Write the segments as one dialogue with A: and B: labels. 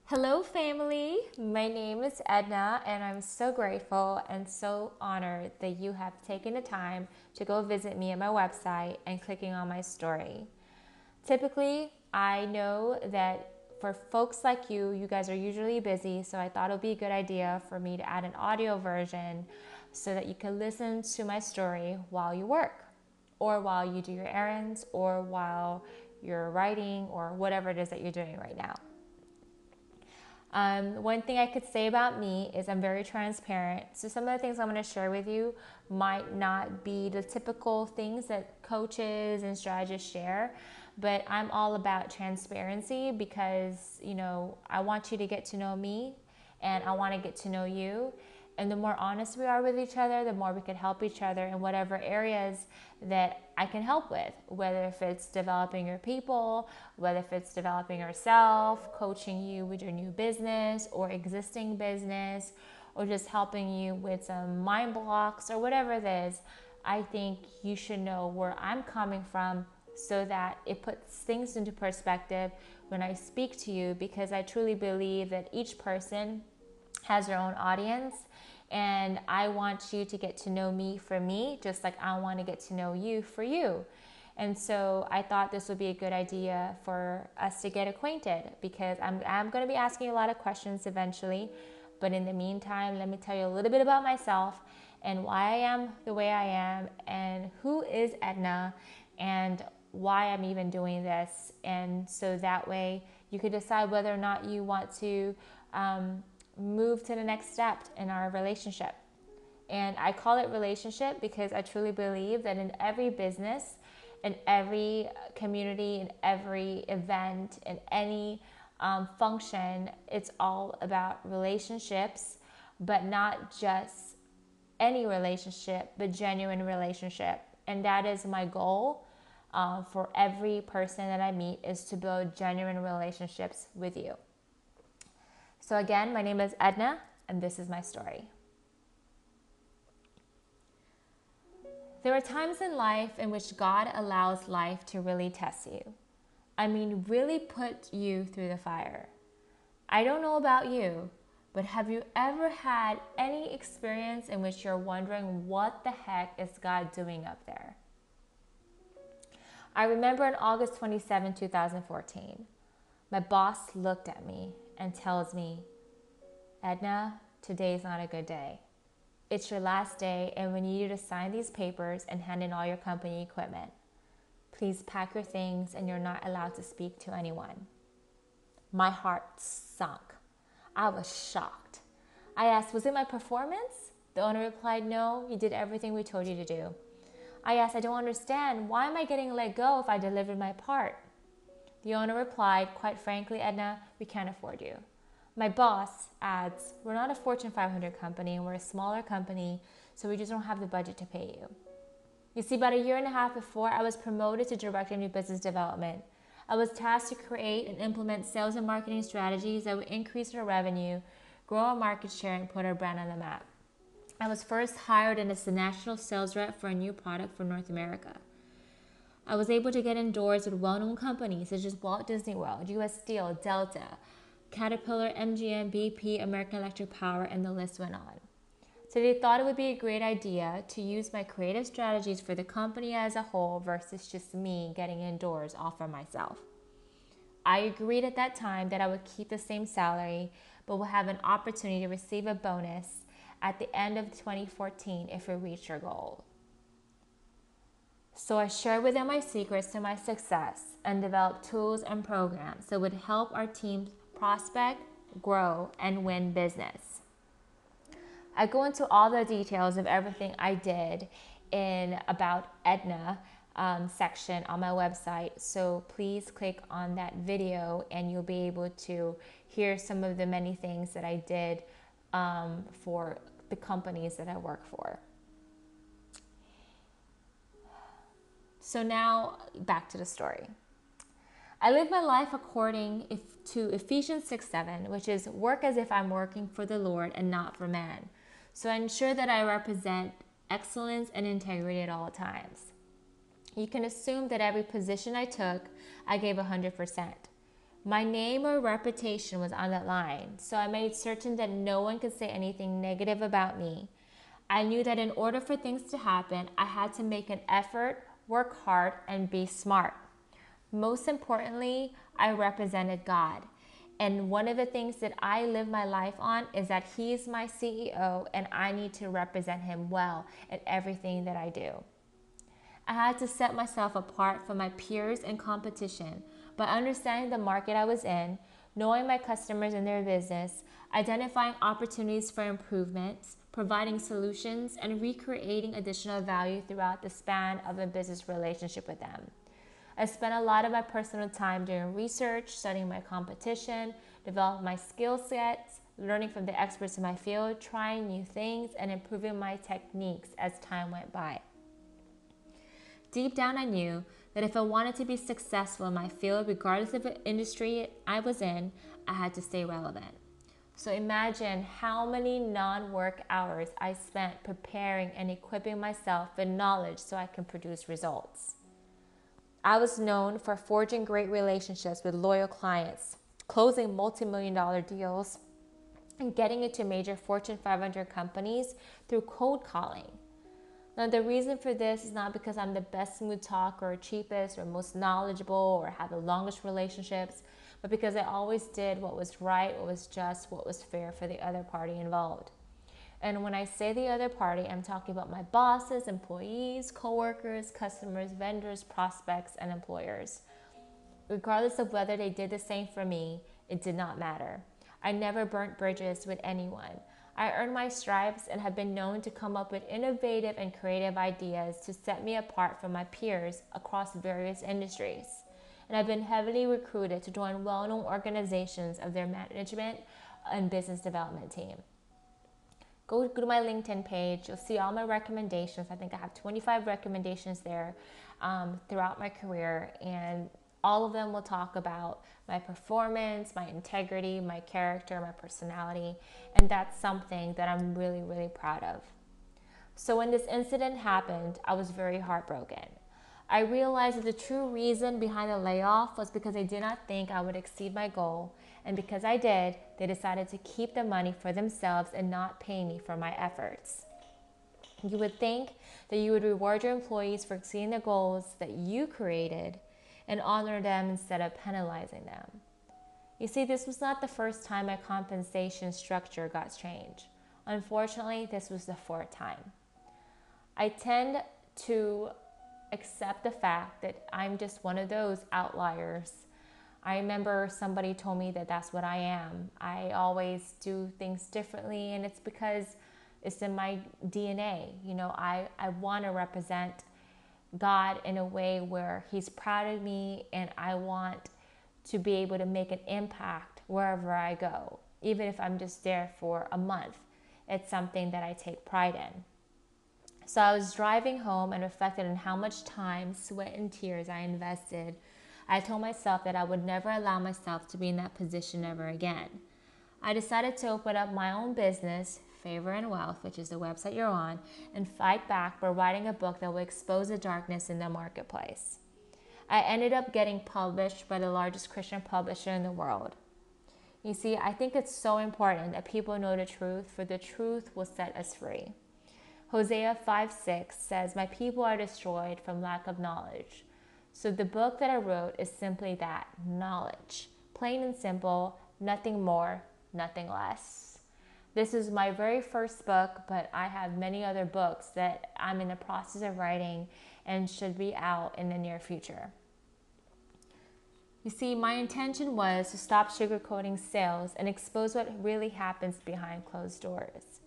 A: Hello, family. My name is Edna, and I'm so grateful and so honored that you have taken the time to go visit me at my website and clicking on my story. Typically, I know that for folks like you guys are usually busy, so I thought it would be a good idea for me to add an audio version so that you can listen to my story while you work, or while you do your errands, or while you're writing, or whatever it is that you're doing right now. One thing I could say about me is I'm very transparent. So some of the things I'm going to share with you might not be the typical things that coaches and strategists share, but I'm all about transparency because, I want you to get to know me and I want to get to know you. And the more honest we are with each other, the more we can help each other in whatever areas that I can help with, whether if it's developing your people, whether if it's developing yourself, coaching you with your new business or existing business, or just helping you with some mind blocks or whatever it is. I think you should know where I'm coming from so that it puts things into perspective when I speak to you, because I truly believe that each person has their own audience, and I want you to get to know me for me, just like I want to get to know you for you. And so I thought this would be a good idea for us to get acquainted, because I'm going to be asking a lot of questions eventually. But in the meantime, let me tell you a little bit about myself and why I am the way I am, and who is Edna, and why I'm even doing this. And so that way you could decide whether or not you want to move to the next step in our relationship. And I call it relationship because I truly believe that in every business, in every community, in every event, in any function, it's all about relationships, but not just any relationship, but genuine relationship. And that is my goal for every person that I meet, is to build genuine relationships with you. So again, my name is Edna, and this is my story. There are times in life in which God allows life to really test you. I mean, really put you through the fire. I don't know about you, but have you ever had any experience in which you're wondering what the heck is God doing up there? I remember on August 27, 2014, my boss looked at me and tells me, Edna, today's not a good day. It's your last day and we need you to sign these papers and hand in all your company equipment. Please pack your things and you're not allowed to speak to anyone. My heart sunk. I was shocked. I asked, was it my performance? The owner replied, no, you did everything we told you to do. I asked, I don't understand. Why am I getting let go if I delivered my part? The owner replied, quite frankly, Edna, we can't afford you. My boss adds, we're not a Fortune 500 company and we're a smaller company, so we just don't have the budget to pay you. You see, about a year and a half before, I was promoted to Director of New Business Development. I was tasked to create and implement sales and marketing strategies that would increase our revenue, grow our market share, and put our brand on the map. I was first hired as the national sales rep for a new product for North America. I was able to get indoors with well-known companies such as Walt Disney World, US Steel, Delta, Caterpillar, MGM, BP, American Electric Power, and the list went on. So they thought it would be a great idea to use my creative strategies for the company as a whole versus just me getting indoors all for myself. I agreed at that time that I would keep the same salary, but would have an opportunity to receive a bonus at the end of 2014 if we reached our goal. So I shared with them my secrets to my success and developed tools and programs that would help our team prospect, grow, and win business. I go into all the details of everything I did in About Edna section on my website. So please click on that video and you'll be able to hear some of the many things that I did for the companies that I work for. So now back to the story. I live my life according to Ephesians 6:7, which is work as if I'm working for the Lord and not for man. So I ensure that I represent excellence and integrity at all times. You can assume that every position I took, I gave 100%. My name or reputation was on that line, so I made certain that no one could say anything negative about me. I knew that in order for things to happen, I had to make an effort, work hard, and be smart. Most importantly, I represented God. And one of the things that I live my life on is that He's my CEO and I need to represent Him well in everything that I do. I had to set myself apart from my peers and competition by understanding the market I was in, knowing my customers and their business, identifying opportunities for improvements, providing solutions, and recreating additional value throughout the span of a business relationship with them. I spent a lot of my personal time doing research, studying my competition, developing my skill sets, learning from the experts in my field, trying new things, and improving my techniques as time went by. Deep down, I knew that if I wanted to be successful in my field, regardless of the industry I was in, I had to stay relevant. So imagine how many non-work hours I spent preparing and equipping myself with knowledge so I can produce results. I was known for forging great relationships with loyal clients, closing multi-million-dollar deals, and getting into major Fortune 500 companies through cold calling. Now, the reason for this is not because I'm the best smooth talker or cheapest or most knowledgeable or have the longest relationships, but because I always did what was right, what was just, what was fair for the other party involved. And when I say the other party, I'm talking about my bosses, employees, coworkers, customers, vendors, prospects, and employers. Regardless of whether they did the same for me, it did not matter. I never burnt bridges with anyone. I earned my stripes and have been known to come up with innovative and creative ideas to set me apart from my peers across various industries. And I've been heavily recruited to join well-known organizations of their management and business development team. Go to my LinkedIn page. You'll see all my recommendations. I think I have 25 recommendations there throughout my career, and all of them will talk about my performance, my integrity, my character, my personality, and that's something that I'm really, really proud of. So when this incident happened, I was very heartbroken. I realized that the true reason behind the layoff was because they did not think I would exceed my goal, and because I did, they decided to keep the money for themselves and not pay me for my efforts. You would think that you would reward your employees for exceeding the goals that you created and honor them instead of penalizing them. You see, this was not the first time my compensation structure got changed. Unfortunately, this was the fourth time. I tend to accept the fact that I'm just one of those outliers. I remember somebody told me that that's what I am. I always do things differently, and it's because it's in my DNA. You know, I want to represent God in a way where He's proud of me, and I want to be able to make an impact wherever I go, even if I'm just there for a month. It's something that I take pride in. So I was driving home and reflected on how much time, sweat, and tears I invested. I told myself that I would never allow myself to be in that position ever again. I decided to open up my own business, Favor and Wealth, which is the website you're on, and fight back by writing a book that will expose the darkness in the marketplace. I ended up getting published by the largest Christian publisher in the world. You see, I think it's so important that people know the truth, for the truth will set us free. Hosea 5:6 says, "My people are destroyed from lack of knowledge." So the book that I wrote is simply that, knowledge. Plain and simple, nothing more, nothing less. This is my very first book, but I have many other books that I'm in the process of writing and should be out in the near future. You see, my intention was to stop sugarcoating sales and expose what really happens behind closed doors.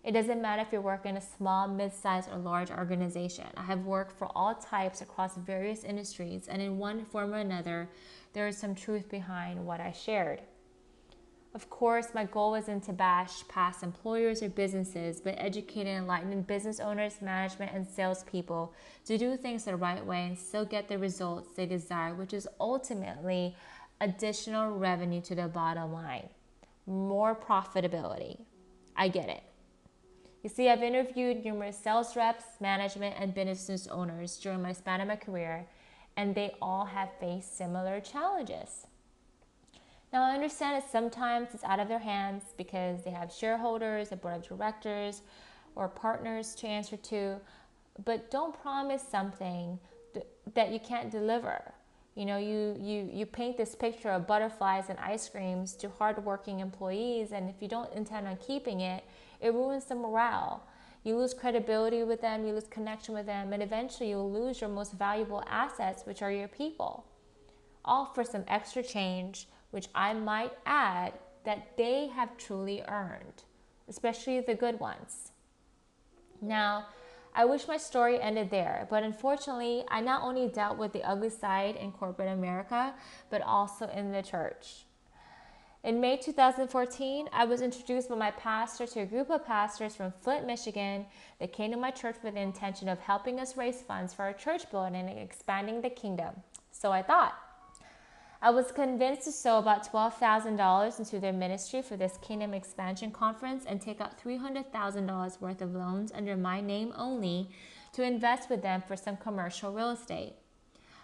A: It doesn't matter if you're working in a small, mid-sized, or large organization. I have worked for all types across various industries, and in one form or another, there is some truth behind what I shared. Of course, my goal wasn't to bash past employers or businesses, but educate and enlighten business owners, management, and salespeople to do things the right way and still get the results they desire, which is ultimately additional revenue to the bottom line. More profitability. I get it. You see, I've interviewed numerous sales reps, management, and business owners during my span of my career, and they all have faced similar challenges. Now, I understand that sometimes it's out of their hands because they have shareholders, a board of directors, or partners to answer to, but don't promise something that you can't deliver. You know, you paint this picture of butterflies and ice creams to hardworking employees, and if you don't intend on keeping it, it ruins the morale. You lose credibility with them, you lose connection with them, and eventually you'll lose your most valuable assets, which are your people. All for some extra change, which I might add that they have truly earned, especially the good ones. Now, I wish my story ended there, but unfortunately, I not only dealt with the ugly side in corporate America, but also in the church. In May 2014, I was introduced by my pastor to a group of pastors from Flint, Michigan that came to my church with the intention of helping us raise funds for our church building and expanding the kingdom. So I thought. I was convinced to sow about $12,000 into their ministry for this Kingdom Expansion Conference and take out $300,000 worth of loans under my name only to invest with them for some commercial real estate.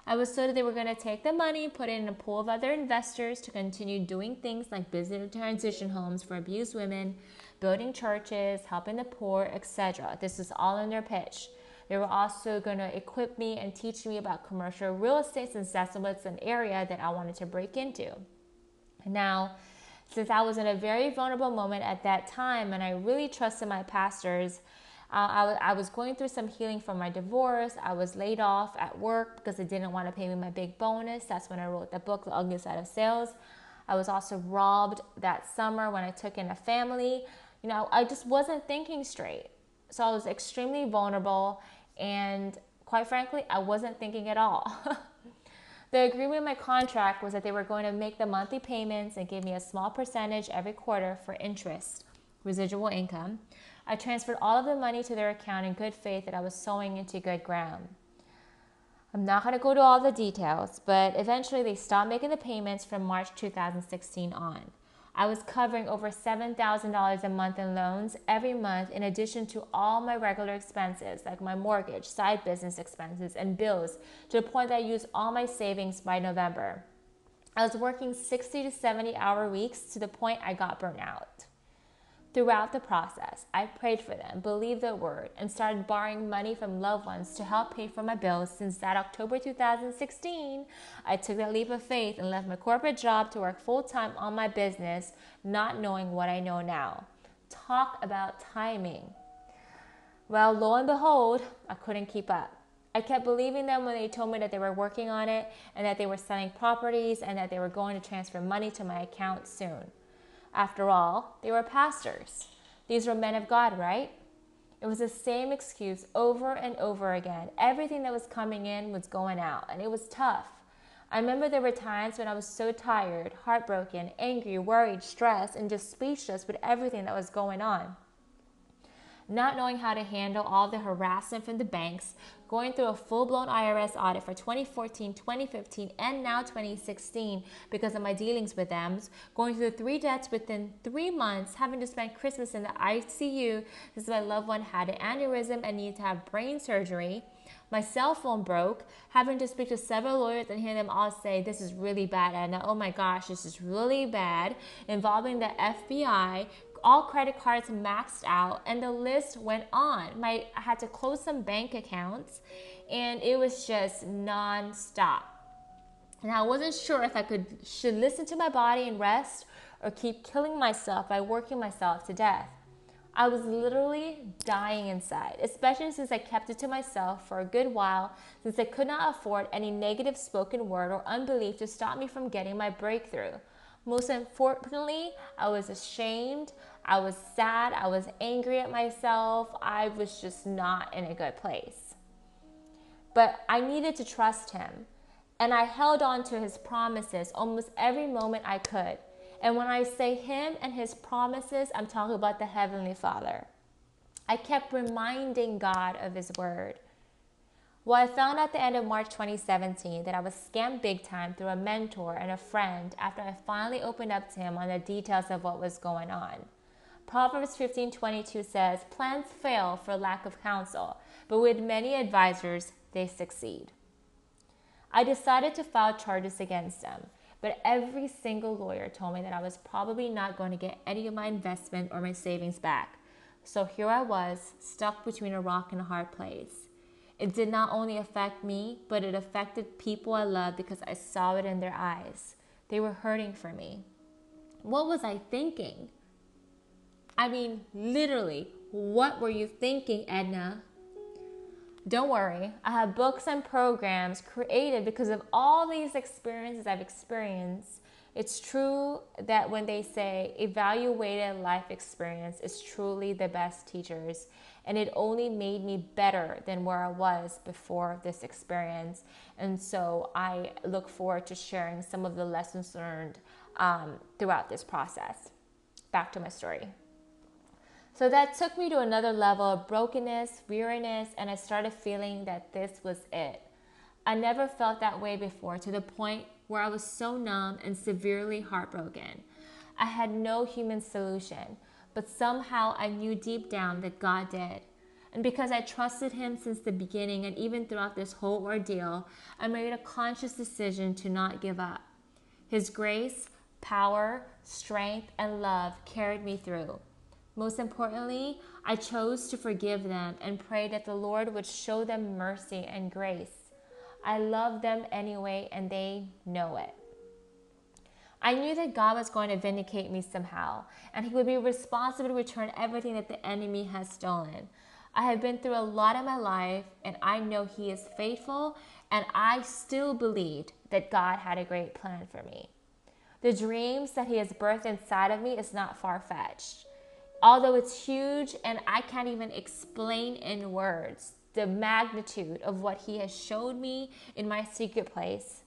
A: I was told that they were going to take the money, put it in a pool of other investors to continue doing things like building transition homes for abused women, building churches, helping the poor, etc. This is all in their pitch. They were also going to equip me and teach me about commercial real estate, since that's what's an area that I wanted to break into. Now, since I was in a very vulnerable moment at that time and I really trusted my pastors, I was going through some healing from my divorce. I was laid off at work because they didn't want to pay me my big bonus. That's when I wrote the book, The Ugly Side of Sales. I was also robbed that summer when I took in a family. You know, I just wasn't thinking straight. So I was extremely vulnerable. And quite frankly, I wasn't thinking at all. The agreement in my contract was that they were going to make the monthly payments and give me a small percentage every quarter for interest, residual income. I transferred all of the money to their account in good faith that I was sowing into good ground. I'm not going to go to all the details, but eventually they stopped making the payments from March 2016 on. I was covering over $7,000 a month in loans every month, in addition to all my regular expenses like my mortgage, side business expenses, and bills, to the point that I used all my savings by November. I was working 60 to 70-hour weeks to the point I got burnt out. Throughout the process, I prayed for them, believed their word, and started borrowing money from loved ones to help pay for my bills. Since that October 2016, I took that leap of faith and left my corporate job to work full-time on my business, not knowing what I know now. Talk about timing. Well, lo and behold, I couldn't keep up. I kept believing them when they told me that they were working on it and that they were selling properties and that they were going to transfer money to my account soon. After all, they were pastors. These were men of God, right? It was the same excuse over and over again. Everything that was coming in was going out, and it was tough. I remember there were times when I was so tired, heartbroken, angry, worried, stressed, and just speechless with everything that was going on. Not knowing how to handle all the harassment from the banks, going through a full-blown IRS audit for 2014, 2015, and now 2016 because of my dealings with them, going through 3 deaths within 3 months, having to spend Christmas in the ICU because my loved one had an aneurysm and needed to have brain surgery. My cell phone broke, having to speak to several lawyers and hear them all say, this is really bad, Edna. Oh my gosh, this is really bad, involving the FBI, all credit cards maxed out, and the list went on. I had to close some bank accounts, and it was just non-stop. And I wasn't sure if I should listen to my body and rest or keep killing myself by working myself to death. I was literally dying inside, especially since I kept it to myself for a good while, since I could not afford any negative spoken word or unbelief to stop me from getting my breakthrough. Most importantly, I was ashamed, I was sad, I was angry at myself. I was just not in a good place. But I needed to trust him, and I held on to his promises almost every moment I could. And when I say him and his promises, I'm talking about the Heavenly Father. I kept reminding God of his word. Well, I found out at the end of March 2017 that I was scammed big time through a mentor and a friend after I finally opened up to him on the details of what was going on. Proverbs 15:22 says, plans fail for lack of counsel, but with many advisors, they succeed. I decided to file charges against them, But every single lawyer told me that I was probably not going to get any of my investment or my savings back. So here I was, stuck between a rock and a hard place. It did not only affect me, but it affected people I loved because I saw it in their eyes. They were hurting for me. What was I thinking? I mean, literally, what were you thinking, Edna? Don't worry, I have books and programs created because of all these experiences I've experienced. It's true that when they say evaluated life experience is truly the best teachers, and it only made me better than where I was before this experience. And so I look forward to sharing some of the lessons learned throughout this process. Back to my story. So that took me to another level of brokenness, weariness, and I started feeling that this was it. I never felt that way before, to the point where I was so numb and severely heartbroken. I had no human solution, but somehow I knew deep down that God did. And because I trusted Him since the beginning and even throughout this whole ordeal, I made a conscious decision to not give up. His grace, power, strength, and love carried me through. Most importantly, I chose to forgive them and pray that the Lord would show them mercy and grace. I love them anyway, and they know it. I knew that God was going to vindicate me somehow, and He would be responsible to return everything that the enemy has stolen. I have been through a lot in my life, and I know He is faithful, and I still believed that God had a great plan for me. The dreams that He has birthed inside of me is not far-fetched. Although it's huge and I can't even explain in words the magnitude of what He has showed me in my secret place.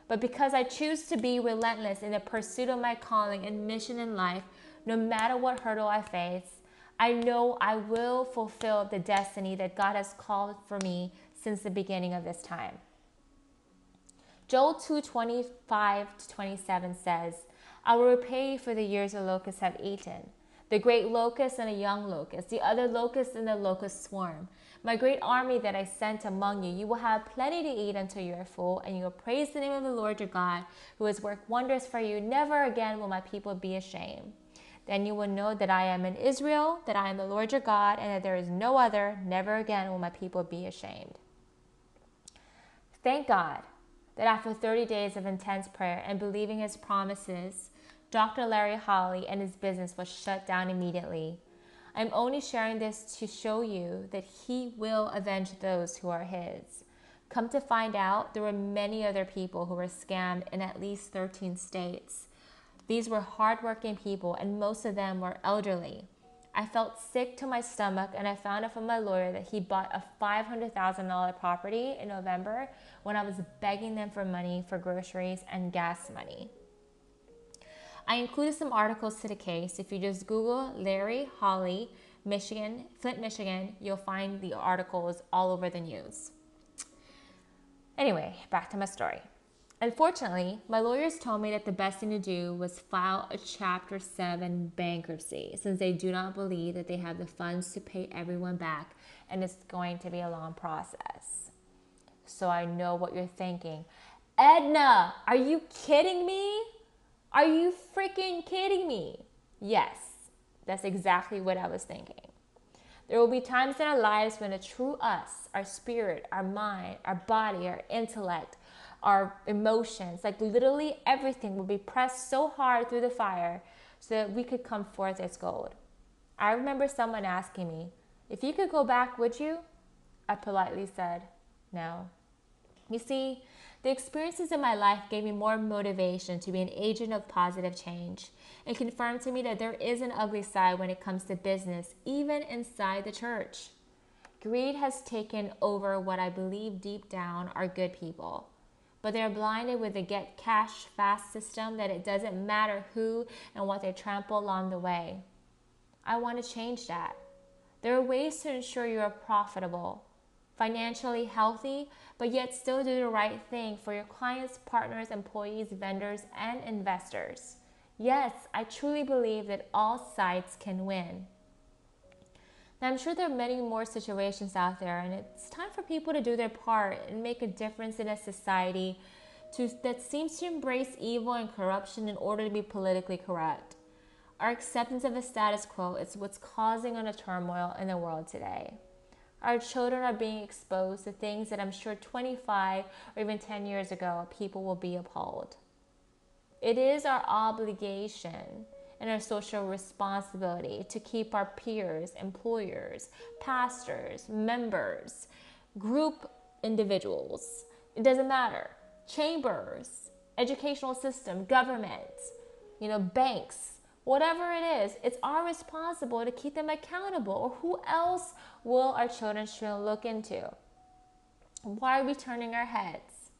A: But because I choose to be relentless in the pursuit of my calling and mission in life, no matter what hurdle I face, I know I will fulfill the destiny that God has called for me since the beginning of this time. Joel 2:25-27 says, I will repay you for the years the locusts have eaten, the great locust and a young locust, the other locust and the locust swarm. My great army that I sent among you, you will have plenty to eat until you are full, and you will praise the name of the Lord your God, who has worked wonders for you. Never again will my people be ashamed. Then you will know that I am in Israel, that I am the Lord your God, and that there is no other. Never again will my people be ashamed. Thank God that after 30 days of intense prayer and believing His promises, Dr. Larry Holly and his business was shut down immediately. I'm only sharing this to show you that He will avenge those who are His. Come to find out, there were many other people who were scammed in at least 13 states. These were hardworking people, and most of them were elderly. I felt sick to my stomach, and I found out from my lawyer that he bought a $500,000 property in November when I was begging them for money for groceries and gas money. I included some articles to the case. If you just Google Larry Holly, Michigan, Flint, Michigan, you'll find the articles all over the news. Anyway, back to my story. Unfortunately, my lawyers told me that the best thing to do was file a Chapter 7 bankruptcy, since they do not believe that they have the funds to pay everyone back, and it's going to be a long process. So I know what you're thinking. Edna, are you kidding me? Are you freaking kidding me? Yes, that's exactly what I was thinking. There will be times in our lives when the true us, our spirit, our mind, our body, our intellect, our emotions, like literally everything will be pressed so hard through the fire so that we could come forth as gold. I remember someone asking me, if you could go back, would you? I politely said, no. You see, the experiences in my life gave me more motivation to be an agent of positive change and confirmed to me that there is an ugly side when it comes to business, even inside the church. Greed has taken over what I believe deep down are good people, but they're blinded with the get cash fast system that it doesn't matter who and what they trample along the way. I want to change that. There are ways to ensure you are profitable, financially healthy, but yet still do the right thing for your clients, partners, employees, vendors, and investors. Yes, I truly believe that all sides can win. Now, I'm sure there are many more situations out there, and it's time for people to do their part and make a difference in a society that seems to embrace evil and corruption in order to be politically correct. Our acceptance of the status quo is what's causing a turmoil in the world today. Our children are being exposed to things that I'm sure 25 or even 10 years ago, people will be appalled. It is our obligation and our social responsibility to keep our peers, employers, pastors, members, group individuals, it doesn't matter, chambers, educational system, government, banks, whatever it is, it's our responsibility to keep them accountable. Or who else will our children look into? Why are we turning our heads?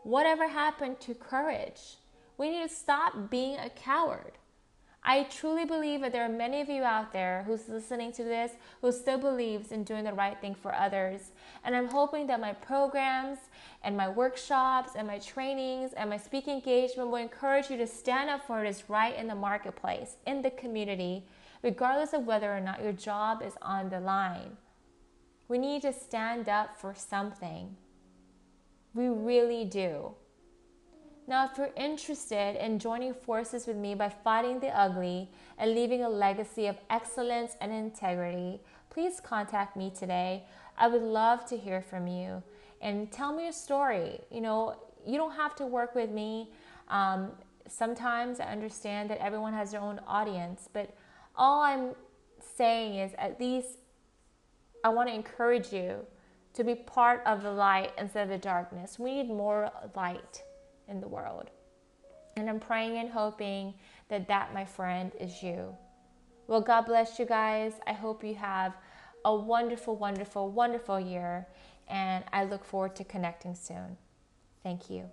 A: Whatever happened to courage? We need to stop being a coward. I truly believe that there are many of you out there who's listening to this who still believes in doing the right thing for others. And I'm hoping that my programs and my workshops and my trainings and my speaking engagement will encourage you to stand up for what is right in the marketplace, in the community, regardless of whether or not your job is on the line. We need to stand up for something. We really do. Now, if you're interested in joining forces with me by fighting the ugly and leaving a legacy of excellence and integrity, please contact me today. I would love to hear from you and tell me your story. You don't have to work with me. Sometimes I understand that everyone has their own audience, but all I'm saying is at least I want to encourage you to be part of the light instead of the darkness. We need more light in the world. And I'm praying and hoping that, my friend, is you. Well, God bless you guys. I hope you have a wonderful, wonderful, wonderful year. And I look forward to connecting soon. Thank you.